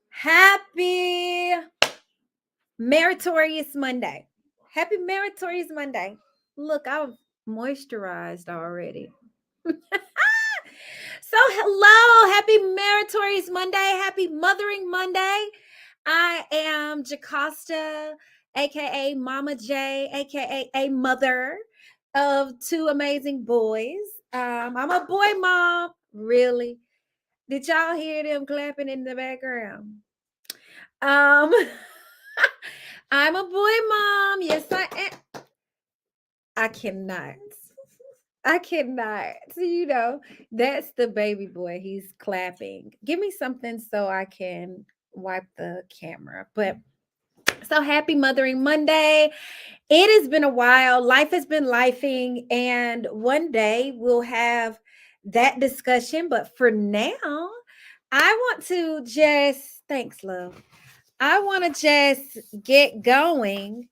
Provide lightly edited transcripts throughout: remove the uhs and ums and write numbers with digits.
Happy Meritorious Monday. Happy Meritorious Monday. Look, I've moisturized already. So, hello, happy Meritorious Monday, happy Mothering Monday. I am Jacosta, aka Mama J, aka a mother of two amazing boys. I'm a boy mom, really. Did y'all hear them clapping in the background? Um, I'm a boy mom. Yes, I am. I cannot. I cannot. That's the baby boy. He's clapping. Give me something so I can wipe the camera. But so happy Mothering Monday. It has been a while. Life has been lifing, and one day we'll have that discussion. But for now, I want to just thanks, love. I want to just get going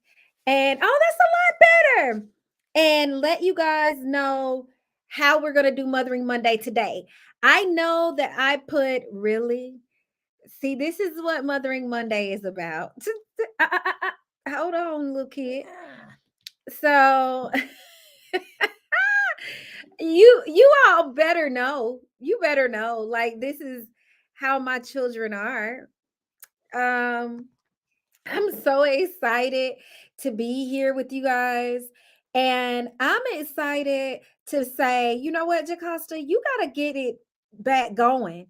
and that's a lot better. And let you guys know how we're going to do Mothering Monday today. I know that I put really see, this is what Mothering Monday is about. Hold on, little kid. So you all better know. You better know. Like this is how my children are. Um I'm so excited to be here with you guys. And I'm excited to say, you know what, Jacosta, you got to get it back going.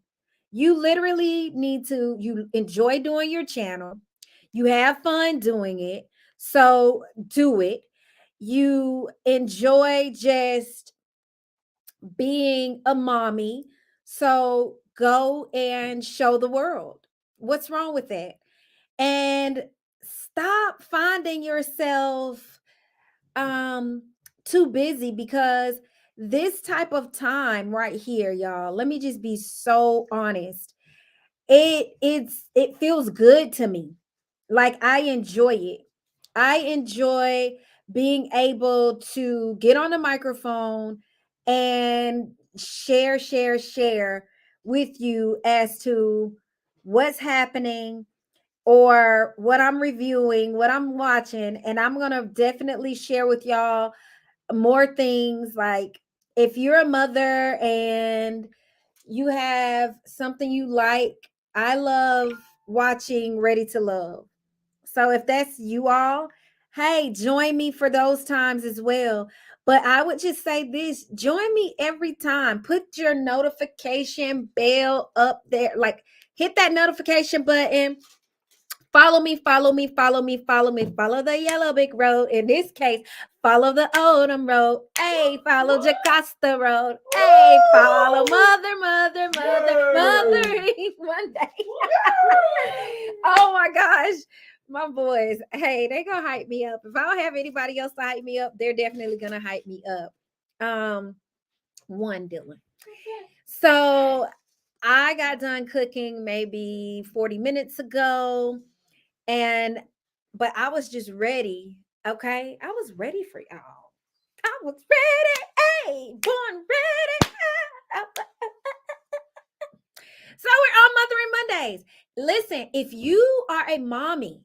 You literally need to, you enjoy doing your channel, you have fun doing it. So do it. You enjoy just being a mommy. So go and show the world. What's wrong with that? And stop finding yourself too busy, because this type of time right here, y'all, let me just be so honest, it feels good to me. Like I enjoy it. I enjoy being able to get on the microphone and share with you as to what's happening or what I'm reviewing, what I'm watching. And I'm going to definitely share with y'all more things. Like if you're a mother and you have something you like, I love watching Ready to Love. So if that's you all, hey, join me for those times as well. But I would just say this, join me every time. Put your notification bell up there. Like hit that notification button. Follow me, follow me, follow me, follow me, follow the yellow brick road. In this case, follow the Odom road. Hey, follow Jacosta road. Hey, follow mothering Monday. Oh my gosh. My boys, hey, they gonna hype me up. If I don't have anybody else to hype me up, they're definitely gonna hype me up. One Dylan. So I got done cooking maybe 40 minutes ago. But I was just ready. Okay. I was ready for y'all. I was ready. Hey, born ready. So we're on Mothering Mondays. Listen, if you are a mommy,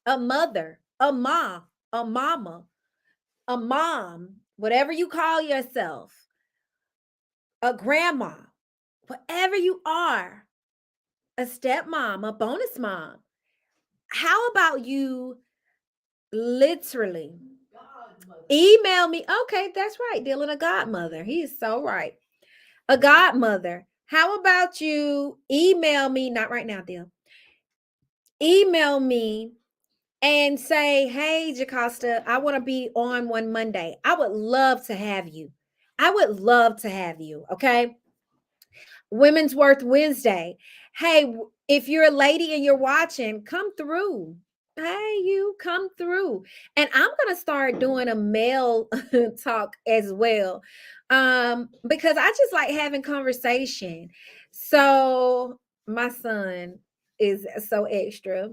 a mother, a mom, a mama, a mom, whatever you call yourself, a grandma, whatever you are, a stepmom, a bonus mom, how about you literally email me? Okay, that's right, Dylan, a godmother. He is so right. A godmother. How about you email me? Not right now, Dylan. Email me and say, hey, Jacosta, I want to be on one Monday. I would love to have you. I would love to have you. Okay. Women's Worth Wednesday. Hey, if you're a lady and you're watching, come through. Hey, you come through. And I'm going to start doing a male talk as well. Because I just like having conversation. So my son is so extra.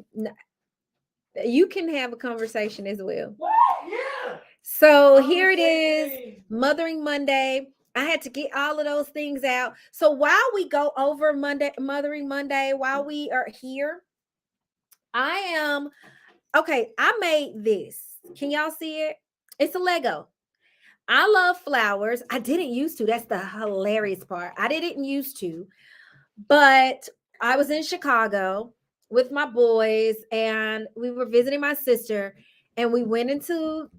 You can have a conversation as well. What? Yeah. So here it is, Mothering Monday. I had to get all of those things out. So while we go over Mothering Monday, while we are here, I am okay. I made this. Can y'all see it? It's a Lego. I love flowers. I didn't used to. That's the hilarious part. I didn't used to, but I was in Chicago with my boys and we were visiting my sister and we went into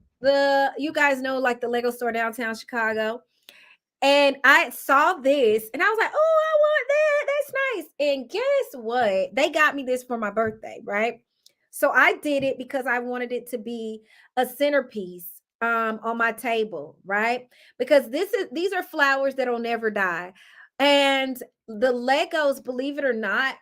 you guys know, like the Lego store downtown Chicago. And I saw this and I was like, oh, I want that. That's nice. And guess what? They got me this for my birthday, right? So I did it because I wanted it to be a centerpiece on my table, right? Because these are flowers that'll never die. And the Legos, believe it or not,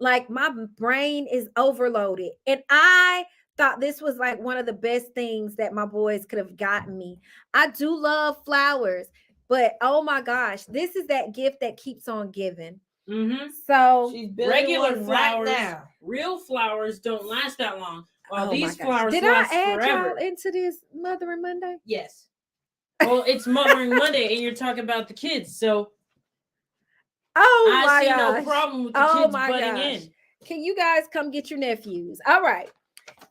like my brain is overloaded. And I thought this was like one of the best things that my boys could have gotten me. I do love flowers, but oh my gosh, this is that gift that keeps on giving. Mm-hmm. So she's regular flowers, right now. Real flowers don't last that long. While these flowers did last I add forever. y'all into this Mothering Monday? Yes. Well, it's Mothering Monday, and you're talking about the kids, so I see no problem with the kids butting in. Can you guys come get your nephews? All right.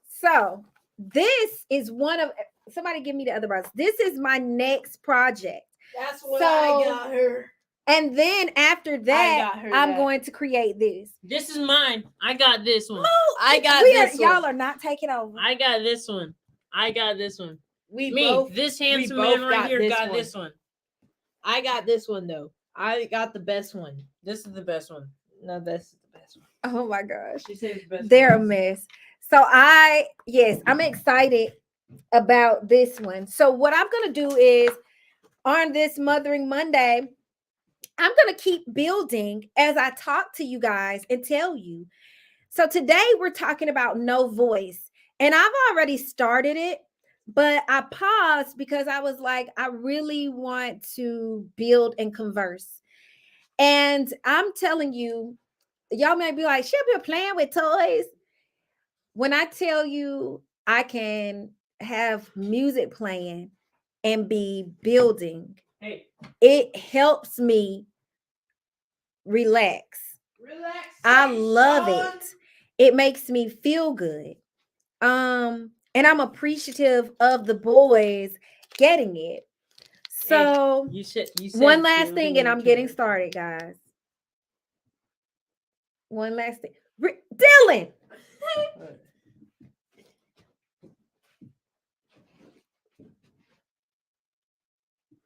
So this is one of somebody give me the other box. This is my next project. That's what I got her. And then after that, I'm going to create this. This is mine. I got this one. I got this one. Y'all are not taking over. I got this one. I got this one. This handsome man right here got this one. I got this one though. I got the best one. This is the best one. No, this is the best one. Oh my gosh. She says the best. They're a mess. So I'm excited about this one. So what I'm going to do is on this Mothering Monday, I'm going to keep building as I talk to you guys and tell you. So today we're talking about no voice. And I've already started it, but I paused because I was like, I really want to build and converse. And I'm telling you, y'all may be like, she'll be playing with toys. When I tell you I can have music playing and be building, it helps me relax. I love it. It makes me feel good. And I'm appreciative of the boys getting it. So you said one last thing, and I'm getting started, guys. One last thing. Dylan.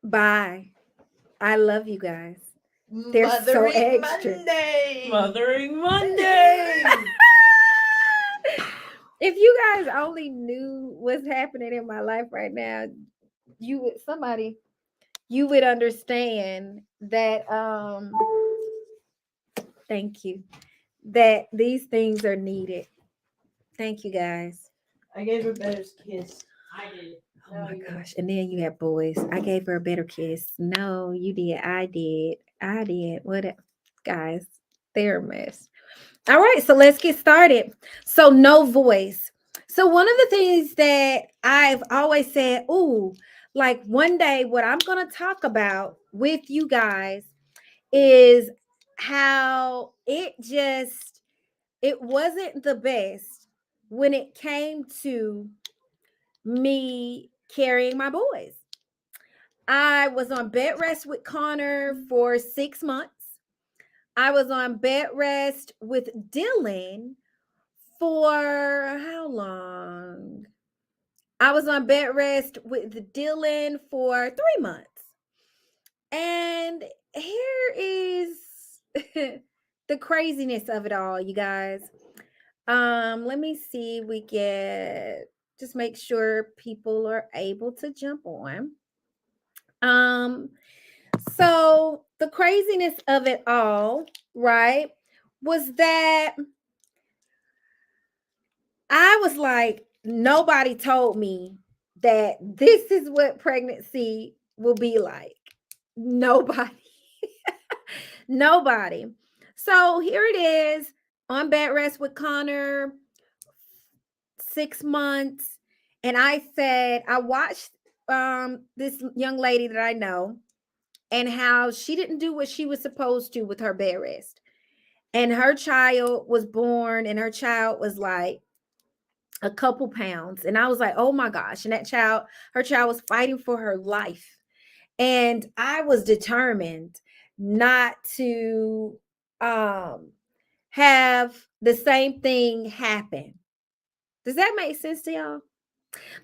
Bye. I love you guys. They're so extra. Mothering Monday. If you guys only knew what's happening in my life right now, you would understand that thank you, that these things are needed. Thank you guys. I gave her a better kiss. I did. Oh my gosh. And then you have boys. I gave her a better kiss. No, you did. I did. What guys, they're a mess. All right, so let's get started. So no voice. So one of the things that I've always said, like one day what I'm going to talk about with you guys is how it wasn't the best when it came to me carrying my boys. I was on bed rest with Connor for 6 months. I was on bed rest with Dylan for how long? I was on bed rest with Dylan for 3 months. And here is the craziness of it all, you guys. Let me see. Just make sure people are able to jump on. So the craziness of it all, right, was that I was like, nobody told me that this is what pregnancy will be like. Nobody. Nobody. So here it is on bed rest with Connor, 6 months. And I said, I watched this young lady that I know and how she didn't do what she was supposed to with her bed rest. And her child was born, and her child was like a couple pounds. And I was like, oh my gosh. And her child was fighting for her life. And I was determined not to have the same thing happen. Does that make sense to y'all?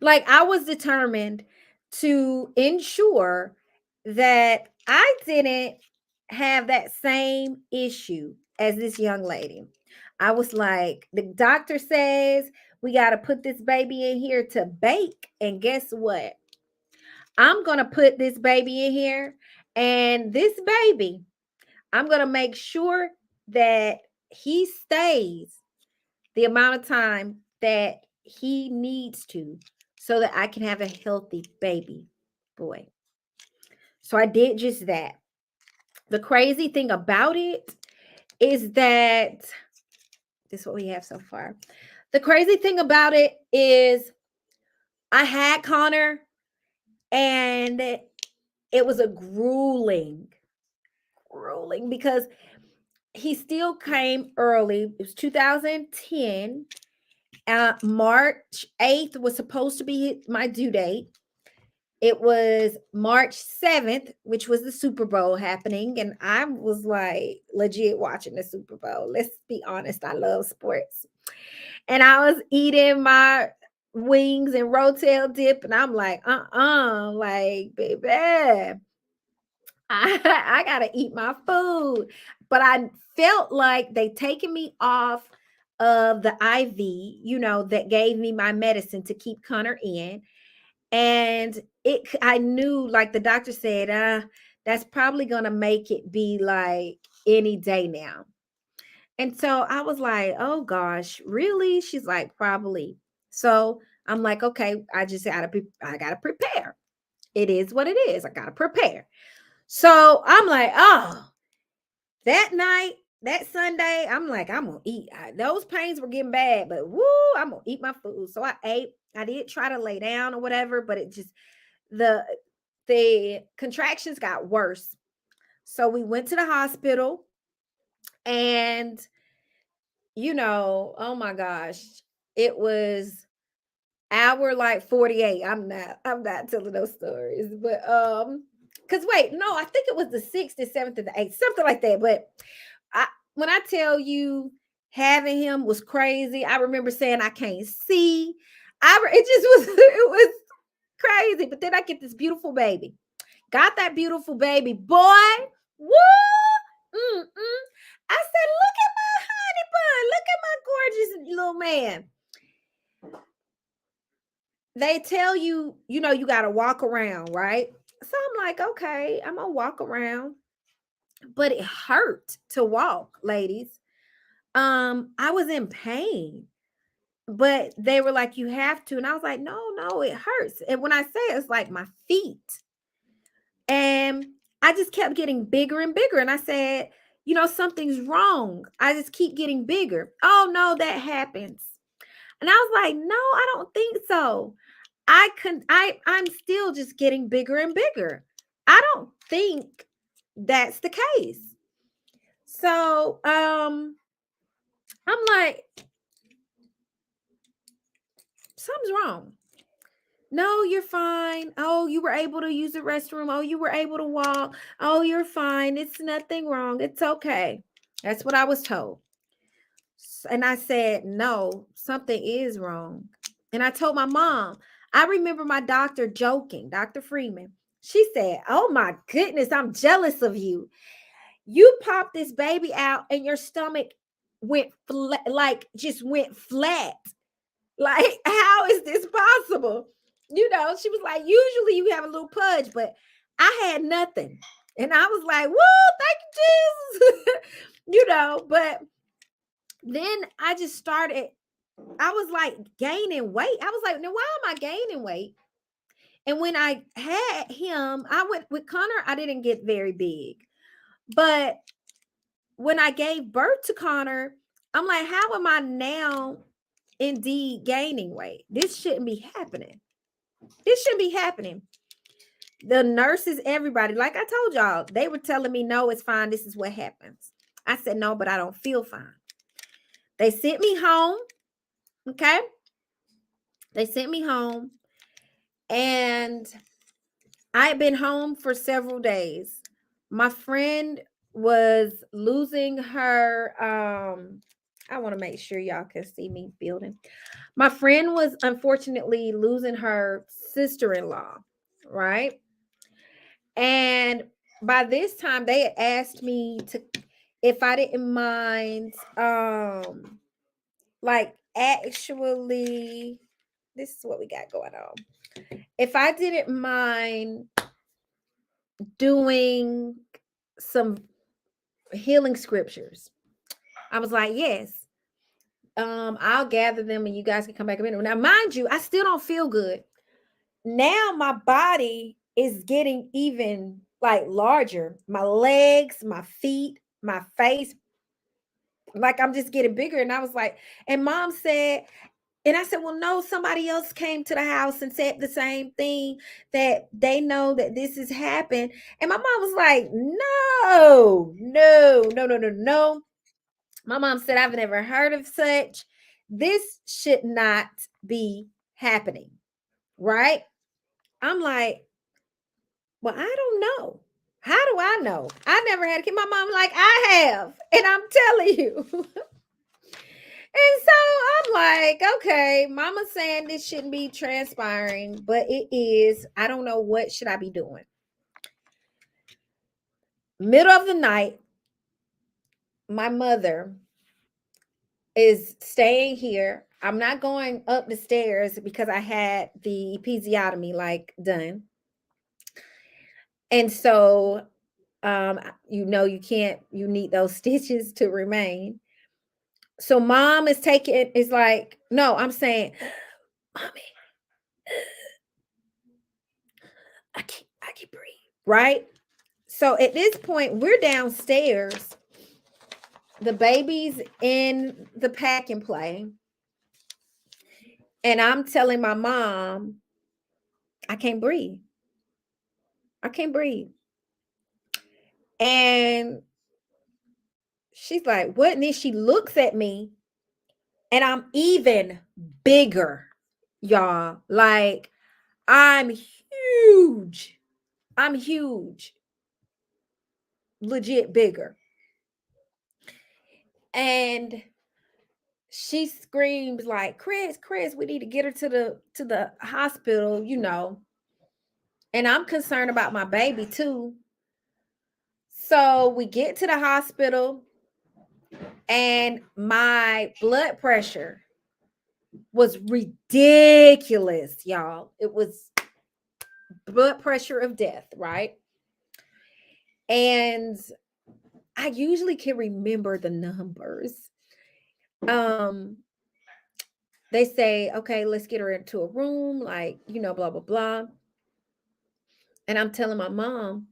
Like, I was determined to ensure that I didn't have that same issue as this young lady. I was like, the doctor says we got to put this baby in here to bake. And guess what? I'm going to put this baby in here, and this baby, I'm going to make sure that he stays the amount of time that he needs to so that I can have a healthy baby boy. So I did just that. The crazy thing about it is that this is what we have so far. The crazy thing about it is I had Connor, and it was a grueling because he still came early. It was 2010. March 8th was supposed to be my due date. It was March 7th, which was the Super Bowl happening. And I was like legit watching the Super Bowl. Let's be honest. I love sports. And I was eating my wings and rotel dip. And I'm like, like, baby, I gotta eat my food. But I felt like they taken me off of the IV, that gave me my medicine to keep Connor in. And I knew, like the doctor said, that's probably gonna make it be like any day now. And so I was like, oh gosh, really? She's like, probably. So I'm like, okay, I gotta prepare. It is what it is. I gotta prepare. So I'm like, oh, that night, that Sunday, I'm like, I'm gonna eat. Those pains were getting bad, but woo, I'm gonna eat my food. So I ate. I did try to lay down or whatever, but it just the contractions got worse. So we went to the hospital, and oh my gosh, it was hour like 48. I'm not telling those stories, but because wait, no, I think it was the 6th, the 7th, and the 8th, something like that. But when I tell you having him was crazy, I remember saying I can't see. It just was it was crazy. But then I get this beautiful baby. Got that beautiful baby boy. Woo! I said, look at my honey bun. Look at my gorgeous little man. They tell you, you got to walk around, right? So I'm like, okay, I'm going to walk around. But it hurt to walk, ladies. I was in pain. But they were like, you have to. And I was like, no, it hurts. And when I say it's like my feet. And I just kept getting bigger and bigger. And I said, something's wrong. I just keep getting bigger. Oh, no, that happens. And I was like, no, I don't think so. I'm still just getting bigger and bigger. I don't think that's the case. So, I'm like, something's wrong. No, you're fine. Oh, you were able to use the restroom. Oh, you were able to walk. Oh, you're fine. It's nothing wrong. It's okay. That's what I was told. And I said, no, something is wrong. And I told my mom, I remember my doctor joking, Dr. Freeman. She said, oh my goodness, I'm jealous of you. You popped this baby out and your stomach went just went flat. Like, how is this possible? She was like, usually you have a little pudge, but I had nothing. And I was like, whoa, thank you, Jesus. But then I just started I was like gaining weight. I was like, now why am I gaining weight? And when I had him, I went with Connor, I didn't get very big. But when I gave birth to Connor, I'm like, how am I now indeed gaining weight? This shouldn't be happening. This shouldn't be happening. The nurses, everybody, like I told y'all, they were telling me, no, it's fine. This is what happens. I said, no, but I don't feel fine. They sent me home. Okay. They sent me home. And I had been home for several days. My friend was losing her. I want to make sure y'all can see me building. My friend was unfortunately losing her sister-in-law, right? And by this time, they had asked me to, if I didn't mind, like actually, this is what we got going on. If I didn't mind doing some healing scriptures, I was like, yes. I'll gather them and you guys can come back a minute. Now, mind you, I still don't feel good. Now my body is getting even like larger. My legs, my feet, my face, like I'm just getting bigger. And I was like, and mom said, and I said, well, no, somebody else came to the house and said the same thing, that they know that this has happened. And my mom was like, no, no, no, no, no, no. My mom said, I've never heard of such. This should not be happening. Right? I'm like, well, I don't know. How do I know? I never had a kid. My mom like, I have. And I'm telling you. And so I'm like, okay, mama's saying this shouldn't be transpiring, but it is. I don't know, what should I be doing? Middle of the night, my mother is staying here. I'm not going up the stairs because I had the episiotomy like done. And so you know, you can't, you need those stitches to remain. So mom is like, no, I'm saying, mommy, I can't breathe. Right. So at this point, we're downstairs. The baby's in the pack and play. And I'm telling my mom, I can't breathe. I can't breathe. And she's like, what? And then she looks at me and I'm even bigger, y'all. Like, I'm huge. I'm huge. Legit bigger. And she screams like, Chris, we need to get her to the hospital, you know. And I'm concerned about my baby too. So we get to the hospital and my blood pressure was ridiculous, y'all. It was blood pressure of death, right? And I usually can remember the numbers. They say, okay, let's get her into a room, like, you know, blah, blah, blah. And I'm telling my mom,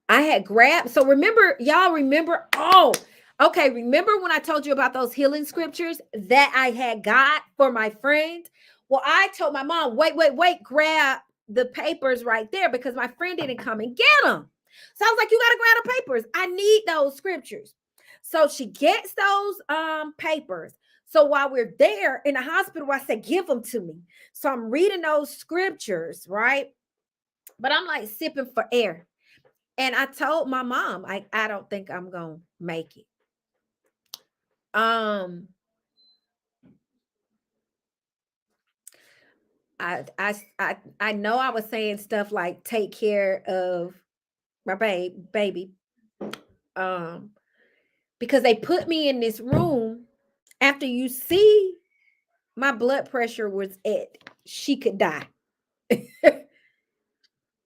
I had grabbed. So remember, y'all remember, oh, okay. Remember when I told you about those healing scriptures that I had got for my friend? Well, I told my mom, wait, grab the papers right there because my friend didn't come and get them. So I was like, you got to grab the papers. I need those scriptures. So she gets those papers. So while we're there in the hospital, I said, give them to me. So I'm reading those scriptures, right? But I'm like sipping for air. And I told my mom, I don't think I'm gonna make it. Um, I know I was saying stuff like take care of my baby. Because they put me in this room after you see my blood pressure was at she could die.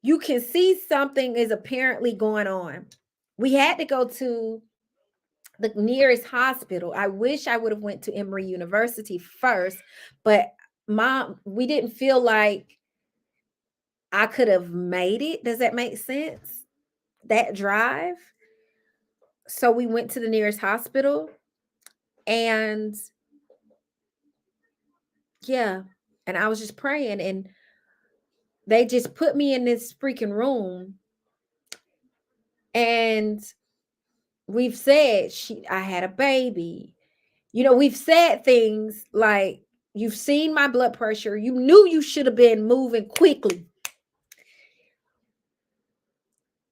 You can see something is apparently going on. We had to go to the nearest hospital. I wish I would have went to Emory University first, but we didn't feel like I could have made it. Does that make sense? That drive. So we went to the nearest hospital, and yeah, and I was just praying, and they just put me in this freaking room, and we've said I had a baby. We've said things like, you've seen my blood pressure. You knew you should have been moving quickly.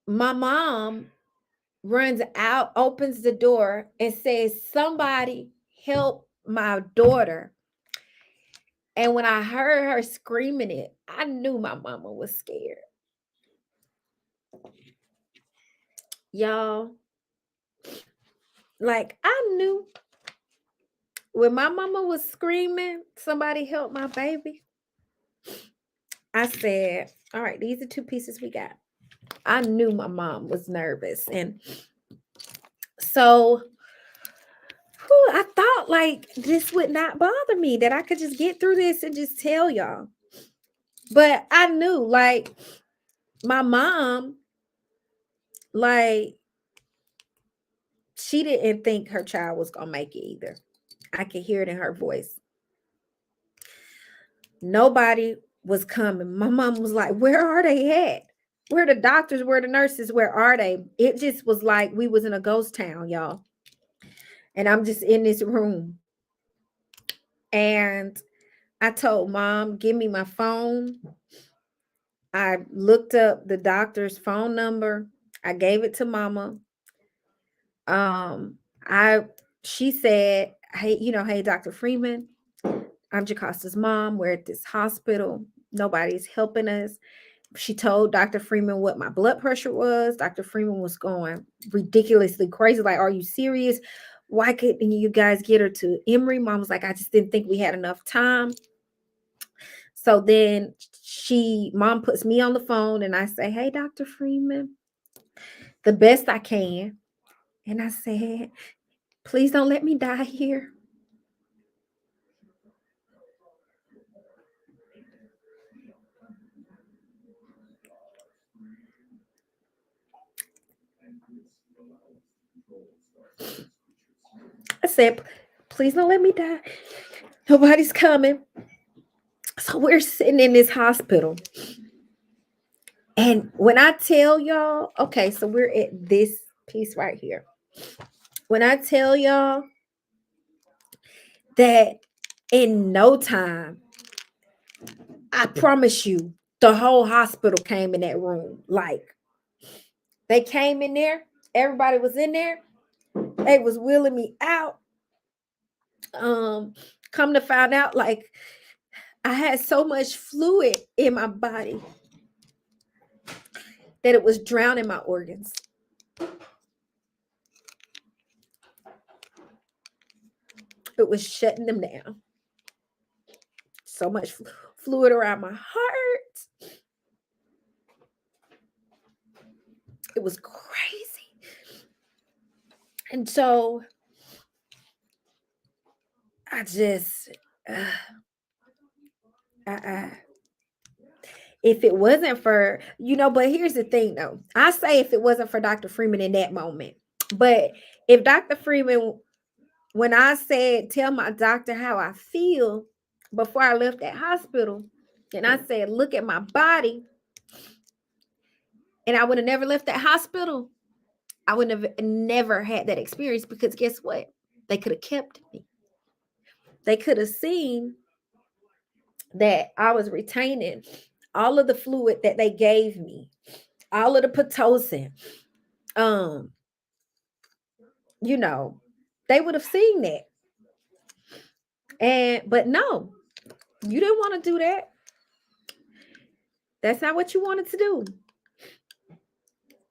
My mom runs out, opens the door, and says, "Somebody help my daughter." And when I heard her screaming it, I knew my mama was scared. Y'all, like, I knew when my mama was screaming, "Somebody help my baby," I said, "All right, these are two pieces we got." I knew my mom was nervous. And so I thought like this would not bother me, that I could just get through this and just tell y'all. But I knew, like, my mom, like, she didn't think her child was going to make it either. I could hear it in her voice. Nobody was coming. My mom was like, "Where are they at? Where are the doctors? Where are the nurses? Where are they?" It just was like we was in a ghost town, y'all. And I'm just in this room. And I told Mom, "Give me my phone." I looked up the doctor's phone number. I gave it to Mama. Um, she said, "Hey, hey, Dr. Freeman, I'm Jacosta's mom. We're at this hospital. Nobody's helping us." She told Dr. Freeman what my blood pressure was. Dr. Freeman was going ridiculously crazy. Like, "Are you serious? Why couldn't you guys get her to Emory?" Mom was like, "I just didn't think we had enough time." So then Mom puts me on the phone, and I say, "Hey, Dr. Freeman," the best I can. And I said, "Please don't let me die here." I said, "Please don't let me die. Nobody's coming." So we're sitting in this hospital. And when I tell y'all, okay, so we're at this piece right here. When I tell y'all that in no time, I promise you, the whole hospital came in that room. Like, they came in there, everybody was in there, they was wheeling me out. Come to find out, like, I had so much fluid in my body that it was drowning my organs. It was shutting them down. So much fluid around my heart. It was crazy. And so I just, if it wasn't for, but here's the thing though. I say if it wasn't for Dr. Freeman in that moment, but if Dr. Freeman, when I said, "Tell my doctor how I feel," before I left that hospital, and I said, "Look at my body," and I would have never left that hospital, I would have never had that experience, because guess what? They could have kept me. They could have seen that I was retaining all of the fluid that they gave me, all of the Pitocin. They would have seen that. But no, you didn't want to do that. That's not what you wanted to do.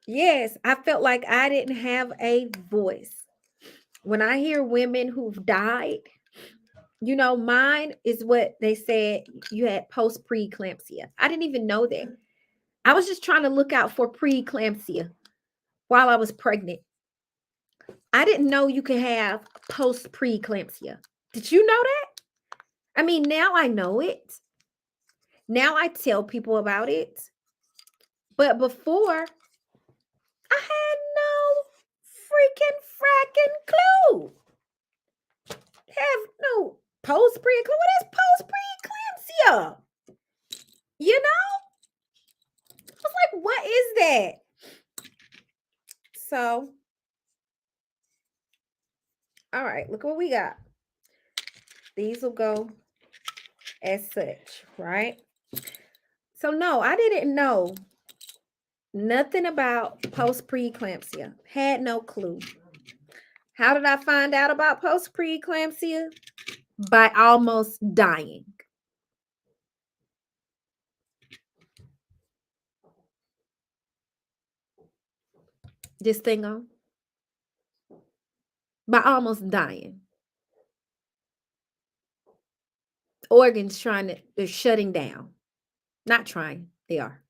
Yes, I felt like I didn't have a voice. When I hear women who've died, mine is what they said you had post preeclampsia. I didn't even know that. I was just trying to look out for preeclampsia while I was pregnant. I didn't know you could have post preeclampsia. Did you know that? I mean, now I know it. Now I tell people about it. But before, I had no freaking fracking clue. Have no post preeclampsia. What is post preeclampsia? You know? I was like, what is that? So, all right, look what we got. These will go as such, right? So, no, I didn't know nothing about post preeclampsia. Had no clue. How did I find out about post preeclampsia? By almost dying. This thing on? By almost dying. Organs they're shutting down. Not trying, they are.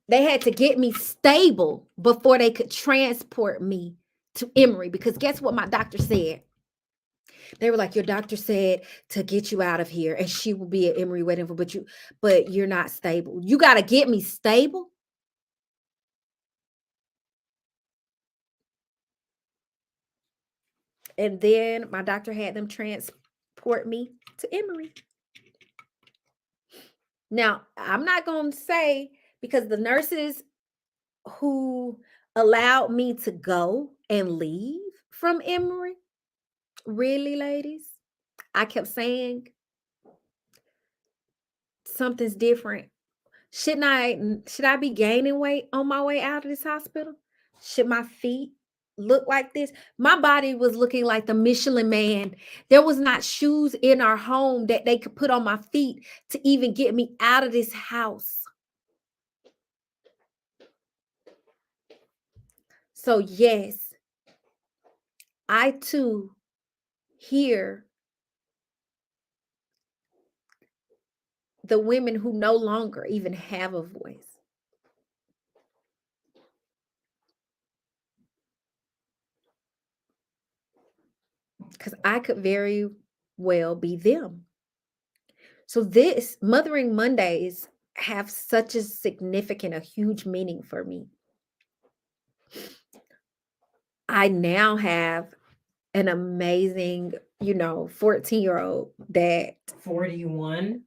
They had to get me stable before they could transport me to Emory, because guess what my doctor said? They were like, your doctor said to get you out of here and she will be at Emory waiting for, but you're not stable. You got to get me stable. And then my doctor had them transport me to Emory. Now, I'm not going to say, because the nurses who allowed me to go and leave from Emory, really, ladies, I kept saying, something's different. Should I be gaining weight on my way out of this hospital? Should my feet look like this? My body was looking like the Michelin Man. There was not shoes in our home that they could put on my feet to even get me out of this house. So yes, I too hear the women who no longer even have a voice. Because I could very well be them. So this Mothering Mondays have such a significant, a huge meaning for me. I now have an amazing, 14-year-old that 41.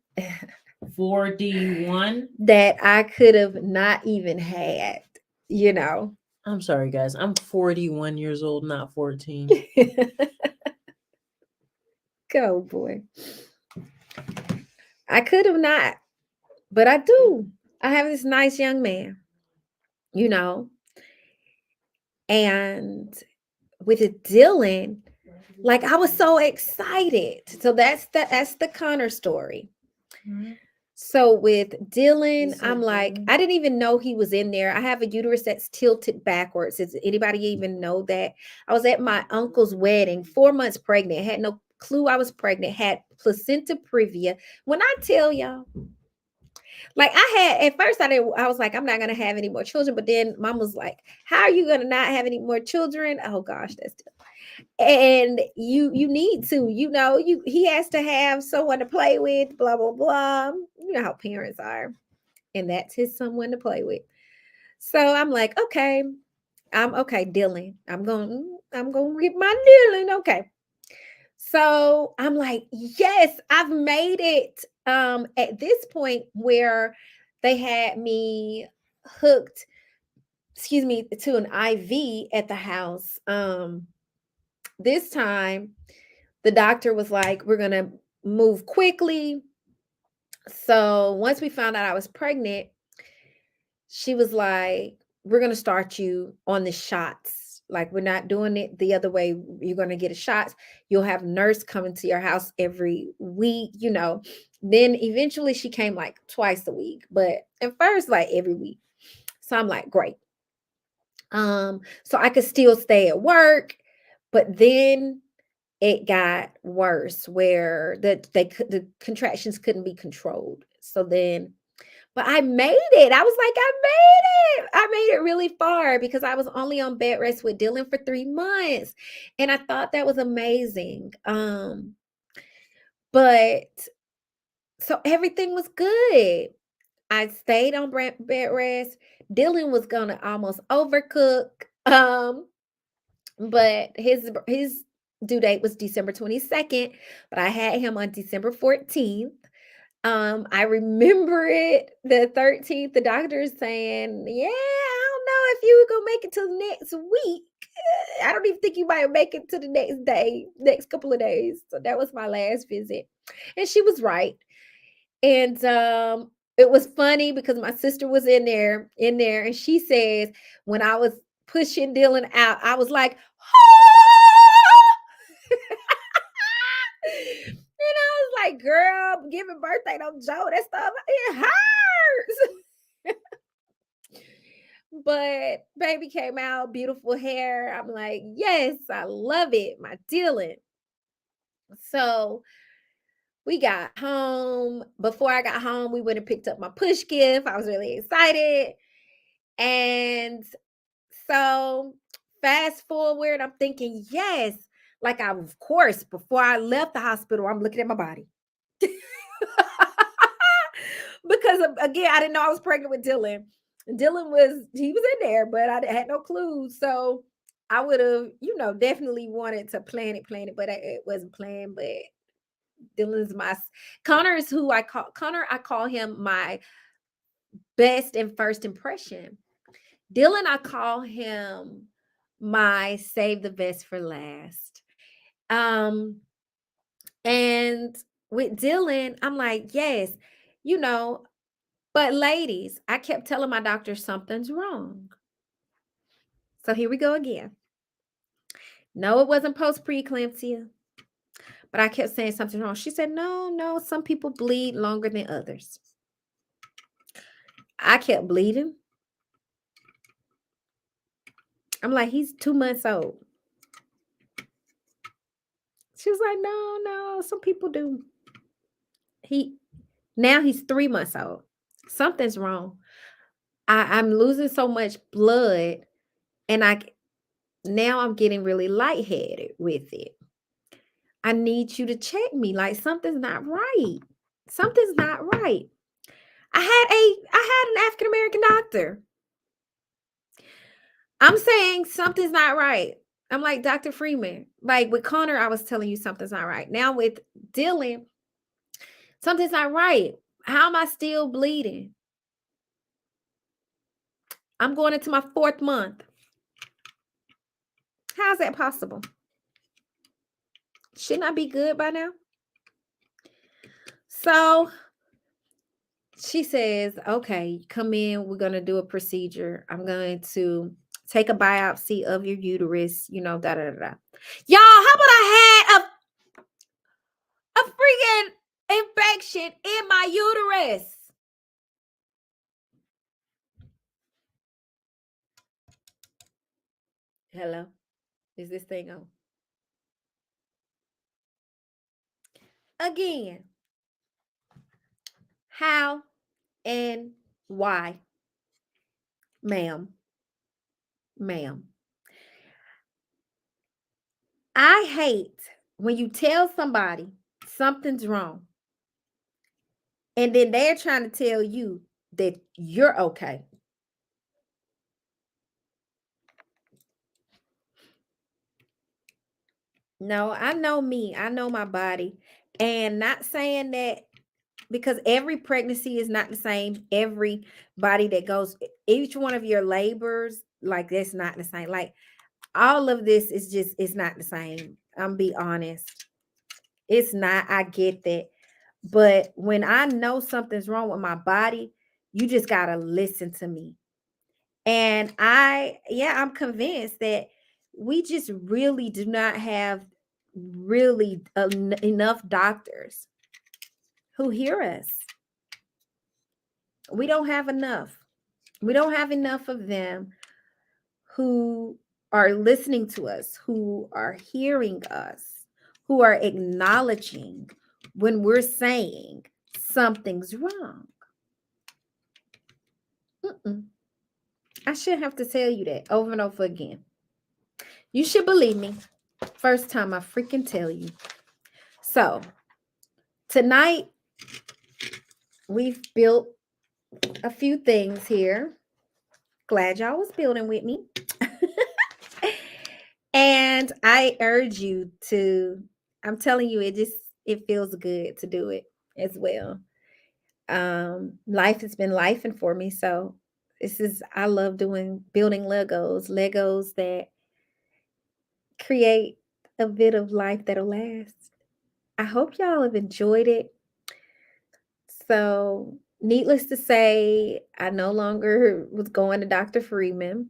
41. that I could have not even had, I'm sorry, guys. I'm 41 years old, not 14. Go, boy. I could have not, but I do. I have this nice young man, and with Dylan, like I was so excited. So that's the Connor story. Mm-hmm. So with Dylan, I'm like, I didn't even know he was in there. I have a uterus that's tilted backwards. Does anybody even know that? I was at my uncle's wedding, 4 months pregnant, had no clue I was pregnant, had placenta previa. When I tell y'all, like at first I was like, I'm not going to have any more children. But then mom was like, how are you going to not have any more children? Oh gosh, and you need to, he has to have someone to play with, blah, blah, blah. You know how parents are. And that's his someone to play with. So I'm like, okay, Dylan. I'm going to get my Dylan. Okay. So I'm like, yes, I've made it at this point where they had me hooked, to an IV at the house. This time the doctor was like, we're going to move quickly. So once we found out I was pregnant, she was like, we're going to start you on the shots. Like, we're not doing it the other way. You're going to get a shots. You'll have a nurse coming to your house every week, Then eventually she came like twice a week, but at first like every week. So I'm like, great. So I could still stay at work, but then it got worse where the contractions couldn't be controlled. So then But I made it. I was like, I made it. I made it really far because I was only on bed rest with Dylan for 3 months. And I thought that was amazing. But so everything was good. I stayed on bed rest. Dylan was gonna almost overcook. But his due date was December 22nd, but I had him on December 14th. I remember it the 13th, the doctor is saying, yeah, I don't know if you were gonna make it till next week. I don't even think you might make it to the next day, next couple of days. So that was my last visit. And she was right. And it was funny because my sister was in there, and she says, when I was pushing Dylan out, I was like, and I was like, girl, giving birthday don't joke. That stuff, it hurts. But baby came out, beautiful hair. I'm like, yes, I love it, my Dylan. So we got home. Before I got home, we went and picked up my push gift. I was really excited. And so fast forward, I'm thinking, yes, like of course, before I left the hospital, I'm looking at my body. Because again, I didn't know I was pregnant with Dylan. Dylan he was in there, but I had no clue. So I would have, definitely wanted to plan it, but it wasn't planned. But Dylan's Connor is who I call Connor. I call him my best and first impression. Dylan, I call him my save the best for last. And with Dylan, I'm like, yes, but ladies, I kept telling my doctor something's wrong. So here we go again. No, it wasn't post preeclampsia, but I kept saying something wrong. She said, no, some people bleed longer than others. I kept bleeding. I'm like, he's 2 months old. She was like, no, some people do. Now he's 3 months old. Something's wrong. I'm losing so much blood, and now I'm getting really lightheaded with it. I need you to check me. Like something's not right. Something's not right. I had an African American doctor. I'm saying something's not right. I'm like, Dr. Freeman. Like with Connor, I was telling you something's not right. Now with Dylan, something's not right. How am I still bleeding? I'm going into my 4th month. How's that possible? Shouldn't I be good by now? So she says, okay, come in. We're going to do a procedure. I'm going to take a biopsy of your uterus, da da da da. Y'all, how about I had a freaking infection in my uterus? Hello? Is this thing on? Again, how and why? Ma'am. I hate when you tell somebody something's wrong and then they're trying to tell you that you're okay. No, I know me. I know my body. And not saying that because every pregnancy is not the same. Every body that goes, each one of your labors, like that's not the same. Like all of this is it's not the same. I'm be honest. It's not. I get that. But when I know something's wrong with my body, you just got to listen to me. And I'm convinced that we just really do not have really enough doctors who hear us. We don't have enough. We don't have enough of them who are listening to us, who are hearing us, who are acknowledging when we're saying something's wrong. I shouldn't have to tell you that over and over again. You should believe me. First time I freaking tell you. So, tonight, we've built a few things here. Glad y'all was building with me. And I urge you to, I'm telling you, it feels good to do it as well. Life has been lifing for me. So I love building Legos that create a bit of life that'll last. I hope y'all have enjoyed it. So, needless to say, I no longer was going to Dr. Freeman.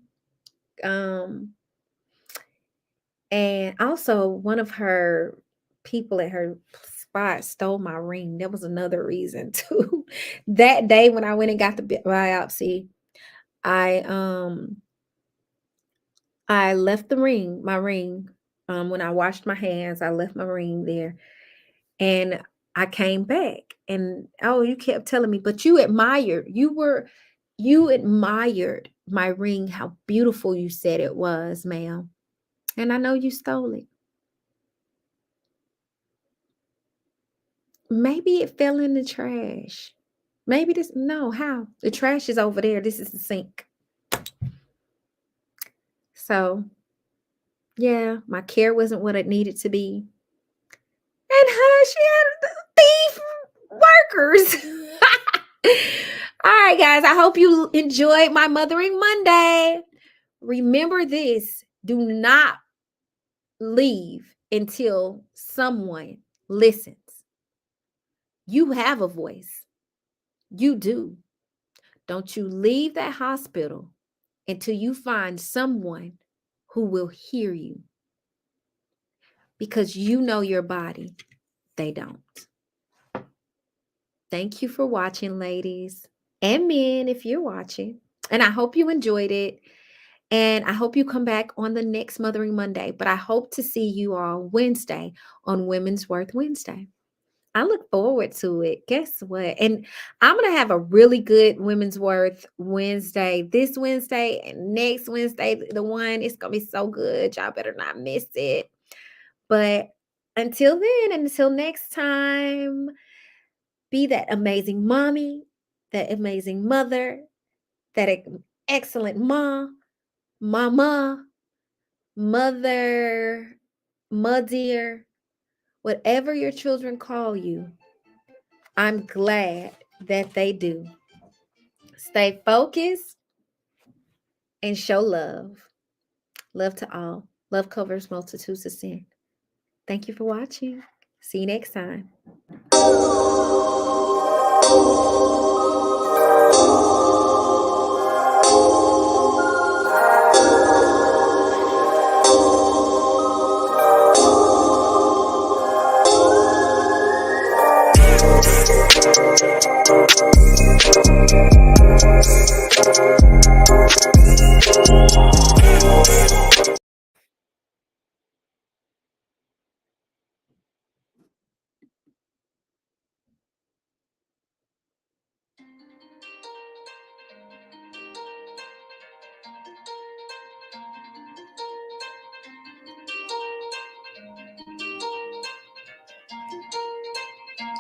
And also one of her people at her spot stole my ring. That was another reason too. That day when I went and got the biopsy, I left my ring. When I washed my hands, I left my ring there. And I came back and you kept telling me, but you admired my ring, how beautiful you said it was, ma'am. And I know you stole it. Maybe it fell in the trash. Maybe how? The trash is over there. This is the sink. So, yeah, my care wasn't what it needed to be. And she had thief workers. All right, guys, I hope you enjoyed my Mothering Monday. Remember this, do not leave until someone listens. You have a voice. You do. Don't you leave that hospital until you find someone who will hear you. Because you know your body. They don't. Thank you for watching, ladies and men, if you're watching. And I hope you enjoyed it. And I hope you come back on the next Mothering Monday. But I hope to see you all Wednesday on Women's Worth Wednesday. I look forward to it. Guess what? And I'm going to have a really good Women's Worth Wednesday this Wednesday and next Wednesday. It's going to be so good. Y'all better not miss it. But until then, and until next time, be that amazing mommy, that amazing mother, that excellent mama, mother, dear, whatever your children call you. I'm glad that they do. Stay focused and show love. Love to all. Love covers multitudes of sin. Thank you for watching. See you next time.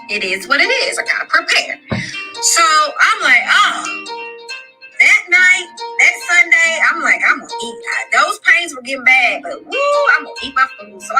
It is what it is. I gotta prepare. So I'm like, that night, that Sunday, I'm like, I'm gonna eat. Those pains were getting bad, but woo, I'm gonna eat my food. So